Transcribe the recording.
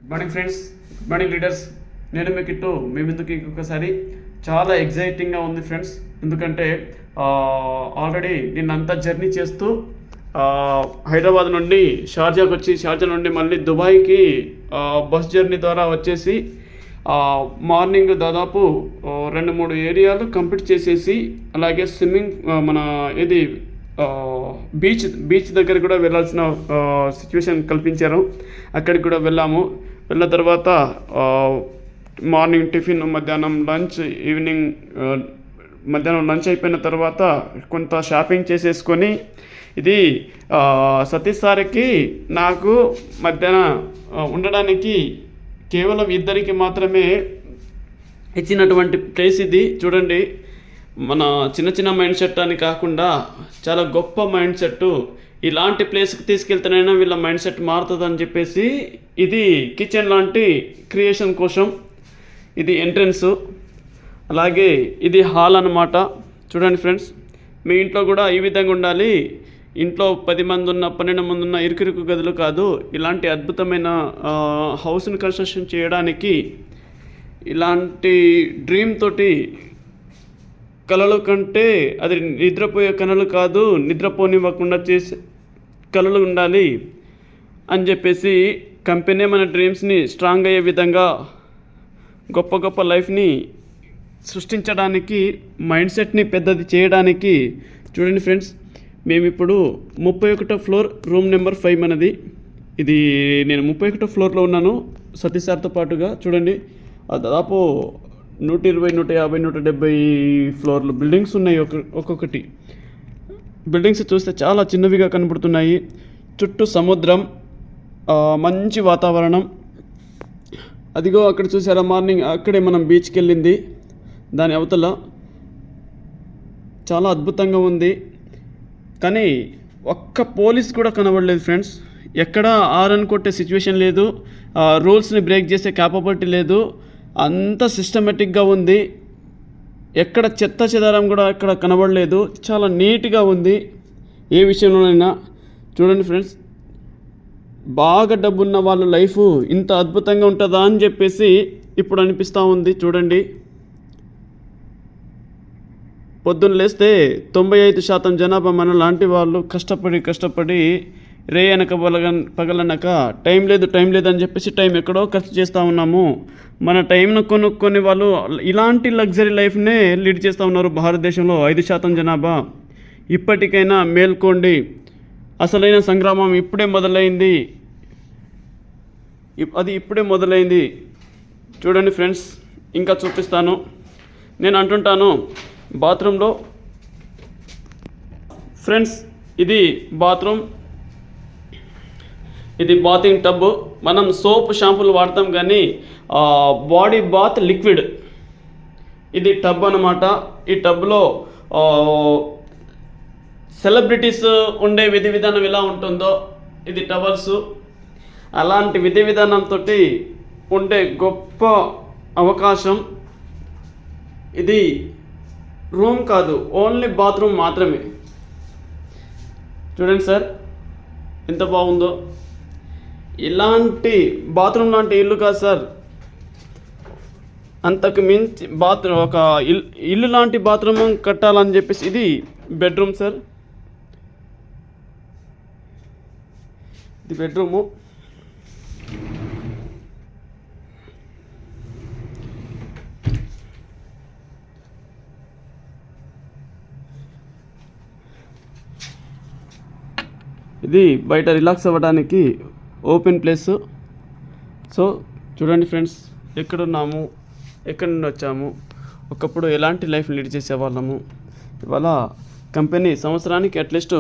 Good morning friends, good morning leaders. నేను మీ kit. మీ ముందుకి ఇంకొకసారి చాలా ఎగ్జైటింగ్గా ఉంది ఫ్రెండ్స్. ఎందుకంటే ఆల్రెడీ నిన్నంతా జర్నీ చేస్తూ హైదరాబాద్ నుండి షార్జాకి వచ్చి, షార్జా నుండి మళ్ళీ దుబాయ్కి బస్ జర్నీ ద్వారా వచ్చేసి మార్నింగ్ దాదాపు 2-3 ఏరియాలు కంప్లీట్ చేసేసి, అలాగే స్విమ్మింగ్ మన ఇది బీచ్ దగ్గర కూడా వెళ్ళాల్సిన సిచ్యువేషన్ కల్పించారు. అక్కడికి కూడా వెళ్ళాము. వెళ్ళిన తర్వాత మార్నింగ్ టిఫిన్, మధ్యాహ్నం లంచ్, ఈవినింగ్ మధ్యాహ్నం లంచ్ అయిపోయిన తర్వాత కొంత షాపింగ్ చేసేసుకొని, ఇది సతీష్ సార్కి నాకు మధ్యాహ్న ఉండడానికి కేవలం ఇద్దరికి మాత్రమే ఇచ్చినటువంటి ప్లేస్ ఇది. చూడండి, మన చిన్న మైండ్ సెట్ అని కాకుండా చాలా గొప్ప మైండ్ సెట్. ఇలాంటి ప్లేస్కి తీసుకెళ్తేనైనా వీళ్ళ మైండ్ సెట్ మారుతుందని చెప్పేసి ఇది కిచెన్ లాంటి క్రియేషన్ కోసం ఇది ఎంట్రన్స్, అలాగే ఇది హాల్ అన్నమాట. చూడండి ఫ్రెండ్స్, మీ ఇంట్లో కూడా ఈ విధంగా ఉండాలి. ఇంట్లో 10 మంది ఉన్న, 12 మంది ఉన్న ఇరుకు గదులు కాదు. ఇలాంటి అద్భుతమైన హౌస్ని కన్స్ట్రక్షన్ చేయడానికి ఇలాంటి డ్రీమ్ తోటి, కళలు కంటే అది నిద్రపోయే కళలు కాదు, నిద్రపోనివ్వకుండా చేసే కళలు ఉండాలి అని చెప్పేసి కంపెనీ మన డ్రీమ్స్ని స్ట్రాంగ్ అయ్యే విధంగా గొప్ప లైఫ్ని సృష్టించడానికి, మైండ్ సెట్ని పెద్దది చేయడానికి. చూడండి ఫ్రెండ్స్, మేము ఇప్పుడు 31వ ఫ్లోర్, రూమ్ నెంబర్ 5 మనది. ఇది నేను 31వ ఫ్లోర్లో ఉన్నాను సతీష్ సార్తో పాటుగా. చూడండి, దాదాపు 120, 150, 170 ఫ్లోర్లు బిల్డింగ్స్ ఉన్నాయి. ఒక్కొక్కటి బిల్డింగ్స్ చూస్తే చాలా చిన్నవిగా కనబడుతున్నాయి. చుట్టూ సముద్రం, మంచి వాతావరణం. అదిగో అక్కడ చూసారా, మార్నింగ్ అక్కడే మనం బీచ్కి వెళ్ళింది. దాని అవతల చాలా అద్భుతంగా ఉంది. కానీ ఒక్క పోలీస్ కూడా కనబడలేదు ఫ్రెండ్స్. ఎక్కడ ఆరన్ కొట్టే సిచ్యువేషన్ లేదు, రూల్స్ని బ్రేక్ చేసే క్యాపబిలిటీ లేదు. అంత సిస్టమేటిక్గా ఉంది. ఎక్కడ చెత్త చెదారం కూడా ఎక్కడ కనబడలేదు. చాలా నీట్గా ఉంది ఏ విషయంలోనైనా. చూడండి ఫ్రెండ్స్, బాగా డబ్బున్న వాళ్ళ లైఫ్ ఇంత అద్భుతంగా ఉంటుందా అని చెప్పేసి ఇప్పుడు అనిపిస్తూ ఉంది. చూడండి, పొద్దున్న లేస్తే 95% జనాభా మన లాంటి వాళ్ళు కష్టపడి రే అనక పగలనక టైం లేదు అని చెప్పేసి టైం ఎక్కడో ఖర్చు చేస్తూ ఉన్నాము. మన టైంను కొనుక్కొని వాళ్ళు ఇలాంటి లగ్జరీ లైఫ్నే లీడ్ చేస్తూ ఉన్నారు. భారతదేశంలో 5% జనాభా. ఇప్పటికైనా మేల్కోండి, అసలైన సంగ్రామం ఇప్పుడే మొదలైంది. అది ఇప్పుడే మొదలైంది. చూడండి ఫ్రెండ్స్, ఇంకా చూపిస్తాను. నేను అంటుంటాను బాత్రూంలో. ఫ్రెండ్స్, ఇది బాత్రూమ్, ఇది బాతింగ్ టబ్. మనం సోప్, షాంపూలు వాడతాం కానీ బాడీ బాత్ లిక్విడ్ ఇది టబ్ అన్నమాట. ఈ టబ్లో సెలబ్రిటీస్ ఉండే విధి విధానం ఎలా ఉంటుందో, ఇది టవల్స్ అలాంటి విధి విధానంతో ఉండే గొప్ప అవకాశం. ఇది రూమ్ కాదు, ఓన్లీ బాత్రూమ్ మాత్రమే. చూడండి సార్, ఎంత బాగుందో. ఇలాంటి బాత్రూమ్ లాంటి ఇల్లు కాదు సార్, అంతకు మించి బాత్రూమ్, ఒక ఇల్లు లాంటి బాత్రూమ్ కట్టాలని చెప్పేసి. ఇది బెడ్రూమ్ సార్, ఇది బెడ్రూము. ఇది బయట రిలాక్స్ అవ్వడానికి ఓపెన్ ప్లేస్. సో చూడండి ఫ్రెండ్స్, ఎక్కడున్నాము, ఎక్కడి నుండి వచ్చాము, ఒకప్పుడు ఎలాంటి లైఫ్ లీడ్ చేసేవాళ్ళము. ఇవాళ కంపెనీ సంవత్సరానికి అట్లీస్ట్